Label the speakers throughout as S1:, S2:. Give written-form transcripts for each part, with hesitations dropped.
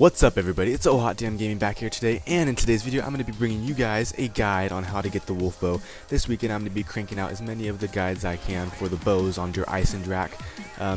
S1: What's up everybody, it's Damn Gaming back here today, and in today's video I'm going to be bringing you guys a guide on how to get the wolf bow. This weekend I'm going to be cranking out as many of the guides I can for the bows on your Eisendrache,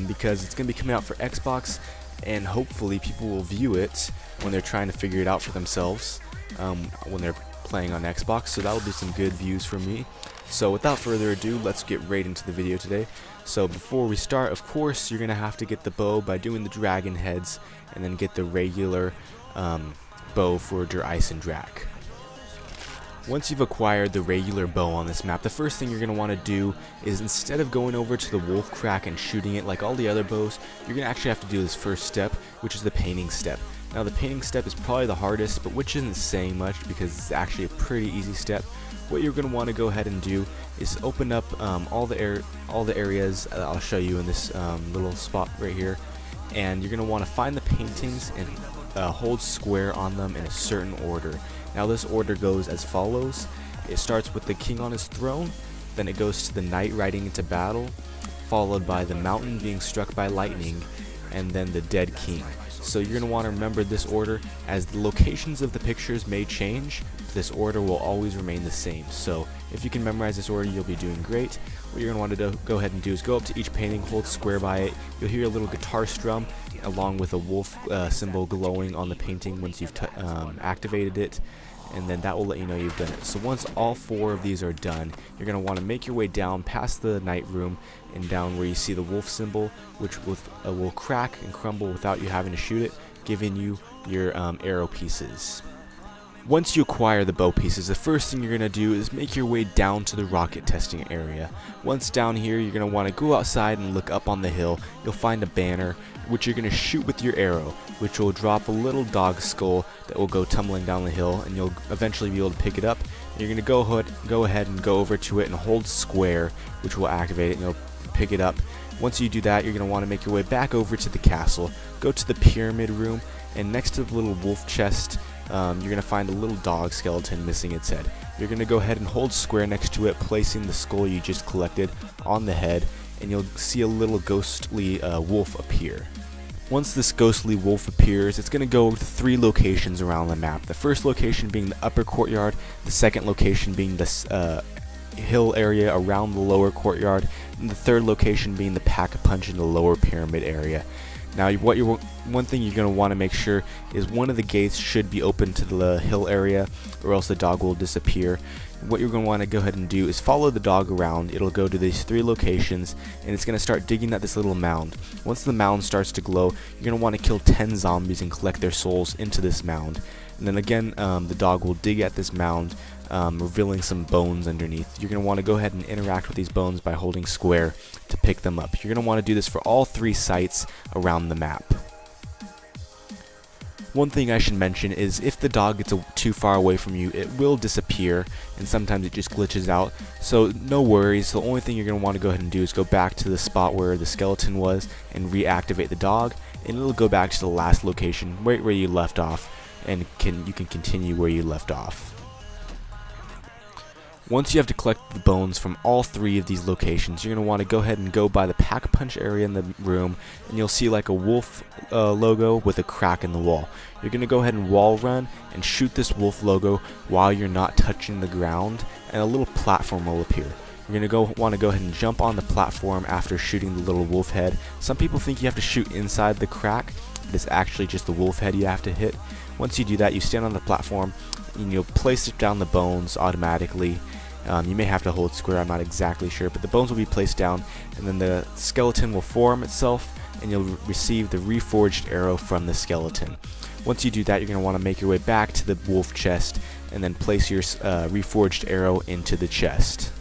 S1: because it's going to be coming out for Xbox, and hopefully people will view it when they're trying to figure it out for themselves when they're playing on Xbox, so that will be some good views for me. So without further ado, let's get right into the video today. So before we start, of course, you're going to have to get the bow by doing the dragon heads, and then get the regular bow for your Eisendrache. Once you've acquired the regular bow on this map, the first thing you're going to want to do is, instead of going over to the wolf crack and shooting it like all the other bows, you're going to actually have to do this first step, which is the painting step. Now the painting step is probably the hardest, but which isn't saying much because it's actually a pretty easy step. What you're going to want to go ahead and do is open up all the areas that I'll show you in this little spot right here, and you're going to want to find the paintings and hold square on them in a certain order. Now this order goes as follows. It starts with the king on his throne, then it goes to the knight riding into battle, followed by the mountain being struck by lightning, and then the dead king. So you're going to want to remember this order, as the locations of the pictures may change. This order will always remain the same. So if you can memorize this order, you'll be doing great. What you're going to want to go ahead and do is go up to each painting, hold square by it. You'll hear a little guitar strum along with a wolf symbol glowing on the painting once you've activated it, and then that will let you know you've done it. So once all four of these are done, you're going to want to make your way down past the night room and down where you see the wolf symbol, which will crack and crumble without you having to shoot it, giving you your arrow pieces. Once you acquire the bow pieces, the first thing you're going to do is make your way down to the rocket testing area. Once down here, you're going to want to go outside and look up on the hill. You'll find a banner, which you're going to shoot with your arrow, which will drop a little dog skull that will go tumbling down the hill, and you'll eventually be able to pick it up. You're going to go ahead and go over to it and hold square, which will activate it, and you'll pick it up. Once you do that, you're going to want to make your way back over to the castle, go to the pyramid room, and next to the little wolf chest, you're going to find a little dog skeleton missing its head. You're going to go ahead and hold square next to it, placing the skull you just collected on the head, and you'll see a little ghostly wolf appear. Once this ghostly wolf appears, it's going to go to 3 locations around the map. The first location being the upper courtyard, the second location being this hill area around the lower courtyard, and the third location being the pack-a-punch in the lower pyramid area. Now, one thing you're going to want to make sure is one of the gates should be open to the hill area, or else the dog will disappear. What you're going to want to go ahead and do is follow the dog around. It'll go to these 3 locations, and it's going to start digging at this little mound. Once the mound starts to glow, you're going to want to kill 10 zombies and collect their souls into this mound. And then again, the dog will dig at this mound, revealing some bones underneath. You're going to want to go ahead and interact with these bones by holding square to pick them up. You're going to want to do this for all 3 sites around the map. One thing I should mention is if the dog gets too far away from you, it will disappear, and sometimes it just glitches out. So no worries, the only thing you're going to want to go ahead and do is go back to the spot where the skeleton was and reactivate the dog, and it'll go back to the last location right where you left off, and you can continue where you left off. Once you have to collect the bones from all 3 of these locations, you're going to want to go ahead and go by the pack-a-punch area in the room, and you'll see like a wolf logo with a crack in the wall. You're going to go ahead and wall run and shoot this wolf logo while you're not touching the ground, and a little platform will appear. You're going to want to go ahead and jump on the platform after shooting the little wolf head. Some people think you have to shoot inside the crack, but it's actually just the wolf head you have to hit. Once you do that, you stand on the platform, and you'll place it down the bones automatically. You may have to hold square, I'm not exactly sure, but the bones will be placed down, and then the skeleton will form itself, and you'll receive the reforged arrow from the skeleton. Once you do that, you're going to want to make your way back to the wolf chest, and then place your reforged arrow into the chest.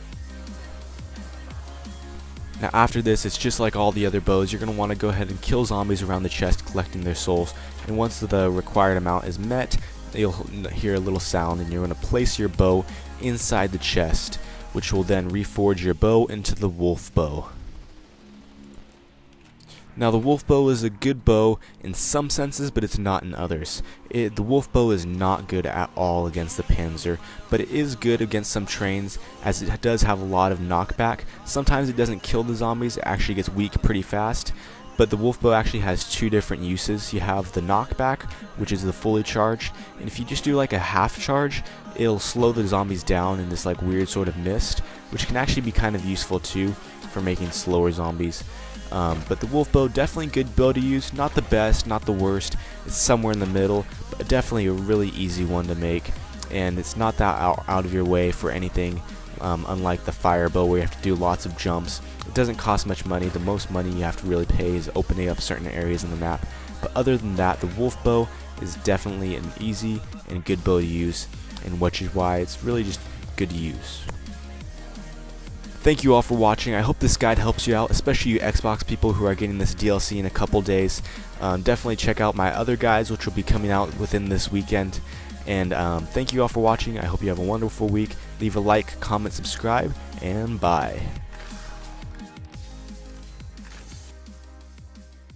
S1: Now after this, it's just like all the other bows. You're going to want to go ahead and kill zombies around the chest, collecting their souls, and once the required amount is met, you'll hear a little sound, and you're going to place your bow inside the chest, which will then reforge your bow into the wolf bow. Now the wolf bow is a good bow in some senses, but it's not in others. The wolf bow is not good at all against the Panzer, but it is good against some trains, as it does have a lot of knockback. Sometimes it doesn't kill the zombies, it actually gets weak pretty fast, But the wolf bow actually has two different uses. You have the knockback, which is the fully charged, and if you just do like a half charge, it'll slow the zombies down in this like weird sort of mist, which can actually be kind of useful too for making slower zombies. But the wolf bow, definitely good bow to use. Not the best, not the worst. It's somewhere in the middle, but definitely a really easy one to make, and it's not that out of your way for anything. Unlike the fire bow where you have to do lots of jumps. It doesn't cost much money. The most money you have to really pay is opening up certain areas in the map. But other than that, the wolf bow is definitely an easy and good bow to use, and which is why it's really just good to use. Thank you all for watching. I hope this guide helps you out, especially you Xbox people who are getting this DLC in a couple days. Definitely check out my other guides, which will be coming out within this weekend. And thank you all for watching. I hope you have a wonderful week. Leave a like, comment, subscribe, and bye.